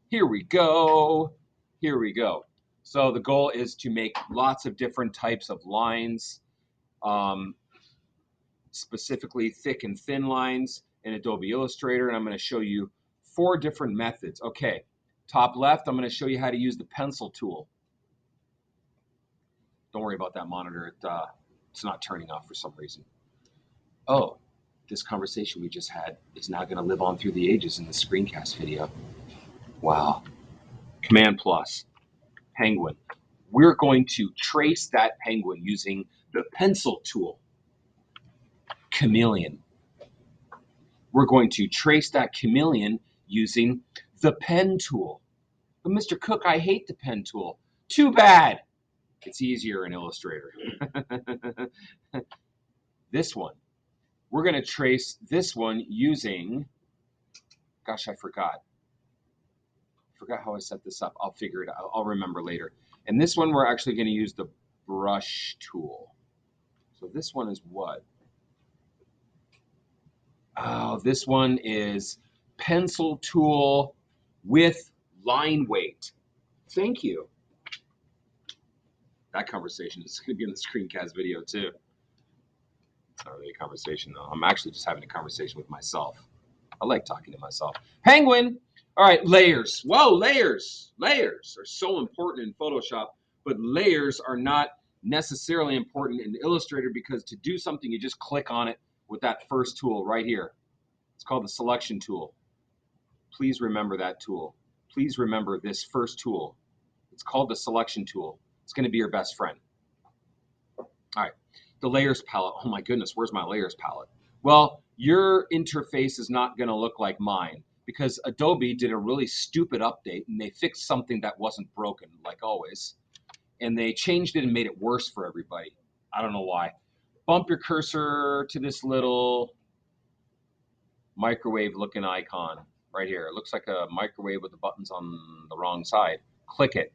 Here we go. Here we go. So the goal is to make lots of different types of lines, um, specifically thick and thin lines in Adobe Illustrator. And I'm going to show you 4 different methods. Okay, top left, I'm going to show you how to use the pencil tool. Don't worry about that monitor. It's not turning off for some reason. Oh, this conversation we just had is now going to live on through the ages in the screencast video. Wow. Command plus, penguin. We're going to trace that penguin using the pencil tool. Chameleon. We're going to trace that chameleon using the pen tool. But Mr. Cook, I hate the pen tool. Too bad. It's easier in Illustrator. This one. We're going to trace this one using, gosh, I forgot how I set this up. I'll figure it out. I'll remember later. And this one, we're actually going to use the brush tool. So this one is what? Oh, this one is pencil tool with line weight. Thank you. That conversation is going to be in the screencast video too. It's not really a conversation though. I'm actually just having a conversation with myself. I like talking to myself. Penguin. All right, layers. Whoa, layers. Layers are so important in Photoshop, but layers are not necessarily important in Illustrator because to do something, you just click on it with that first tool right here. It's called the selection tool. Please remember that tool. Please remember this first tool. It's called the selection tool. It's going to be your best friend. All right, the layers palette. Oh my goodness, where's my layers palette? Well, your interface is not going to look like mine because Adobe did a really stupid update and they fixed something that wasn't broken, like always. And they changed it and made it worse for everybody. I don't know why. Bump your cursor to this little microwave looking icon right here. It looks like a microwave with the buttons on the wrong side. Click it.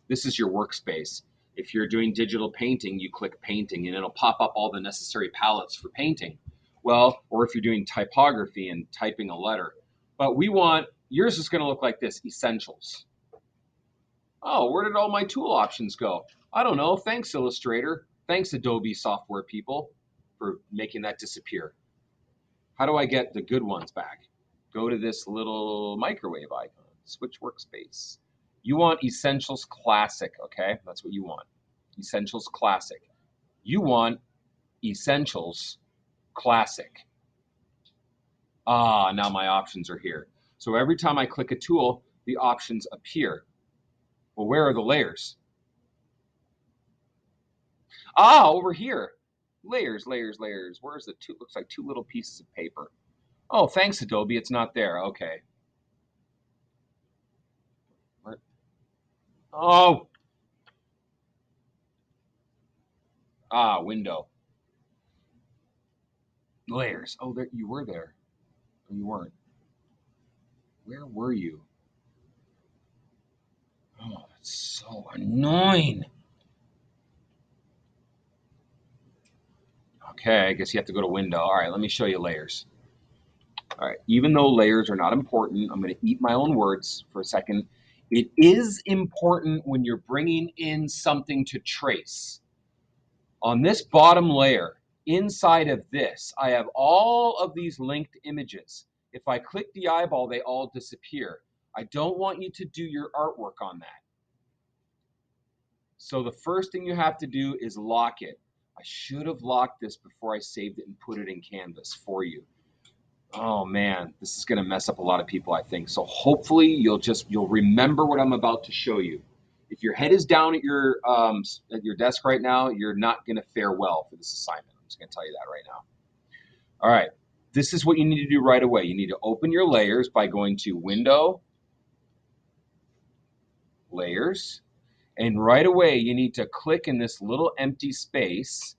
This is your workspace. If you're doing digital painting, you click painting and it'll pop up all the necessary palettes for painting. Well, or if you're doing typography and typing a letter. But we want, yours is going to look like this, essentials. Oh, where did all my tool options go? I don't know. Thanks, Illustrator. Thanks, Adobe software people, for making that disappear. How do I get the good ones back? Go to this little microwave icon, switch workspace. You want Essentials Classic, okay? That's what you want. Essentials Classic. You want Essentials Classic. Ah, now my options are here. So every time I click a tool, the options appear. Well, where are the layers? Ah, over here. Layers, layers, layers. Where's the two? Looks like 2 little pieces of paper. Oh, thanks, Adobe. It's not there. Okay. Where? Oh. Ah, window. Layers. Oh, there you were there. Or you weren't. Where were you? Oh, that's so annoying. Okay, I guess you have to go to window. All right, let me show you layers. All right, even though layers are not important, I'm going to eat my own words for a second. It is important when you're bringing in something to trace. On this bottom layer, inside of this, I have all of these linked images. If I click the eyeball, they all disappear. I don't want you to do your artwork on that. So the first thing you have to do is lock it. I should have locked this before I saved it and put it in Canvas for you. Oh man, this is going to mess up a lot of people, I think. So hopefully you'll remember what I'm about to show you. If your head is down at your desk right now, you're not going to fare well for this assignment. I'm just going to tell you that right now. All right, this is what you need to do right away. You need to open your layers by going to Window, Layers, and right away you need to click in this little empty space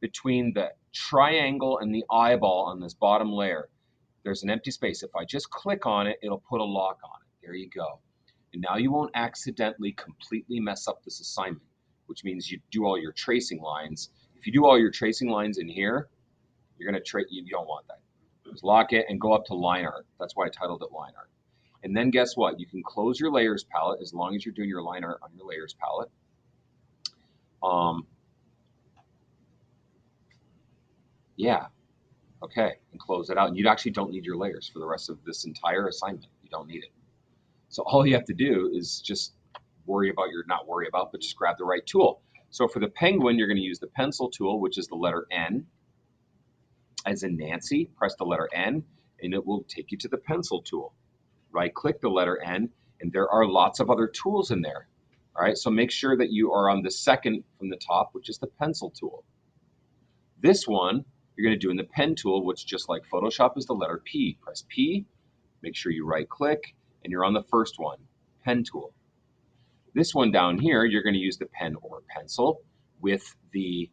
between the triangle and the eyeball on this bottom layer. There's an empty space. If I just click on it, it'll put a lock on it. There you go. And now you won't accidentally completely mess up this assignment, which means you do all your tracing lines. If you do all your tracing lines in here, you're going to you don't want that. Just lock it and go up to line art. That's why I titled it line art. And then guess what? You can close your layers palette as long as you're doing your line art on your layers palette. Yeah, okay, and close it out. And you actually don't need your layers for the rest of this entire assignment. You don't need it. So all you have to do is just not worry about, but just grab the right tool. So for the penguin, you're going to use the pencil tool, which is the letter N. As in Nancy, press the letter N, and it will take you to the pencil tool. Right-click the letter N, and there are lots of other tools in there. All right, so make sure that you are on the second from the top, which is the pencil tool. This one, you're going to do in the pen tool, which just like Photoshop is the letter P. Press P, make sure you right-click, and you're on the first one, pen tool. This one down here, you're going to use the pen or pencil with the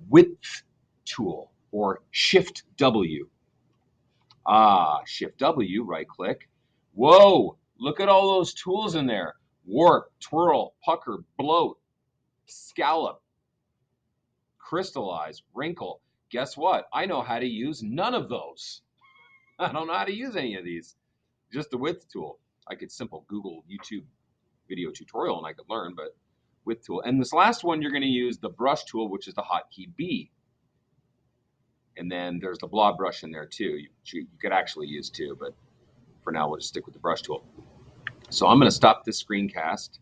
width tool or Shift W. Shift W, right click. Whoa, look at all those tools in there. Warp, twirl, pucker, bloat, scallop, crystallize, wrinkle. Guess what? I know how to use none of those. I don't know how to use any of these. Just the width tool. I could simple Google YouTube video tutorial and I could learn, but width tool. And this last one, you're going to use the brush tool, which is the hotkey B. And then there's the blob brush in there too. You could actually use two, but for now we'll just stick with the brush tool. So I'm going to stop this screencast.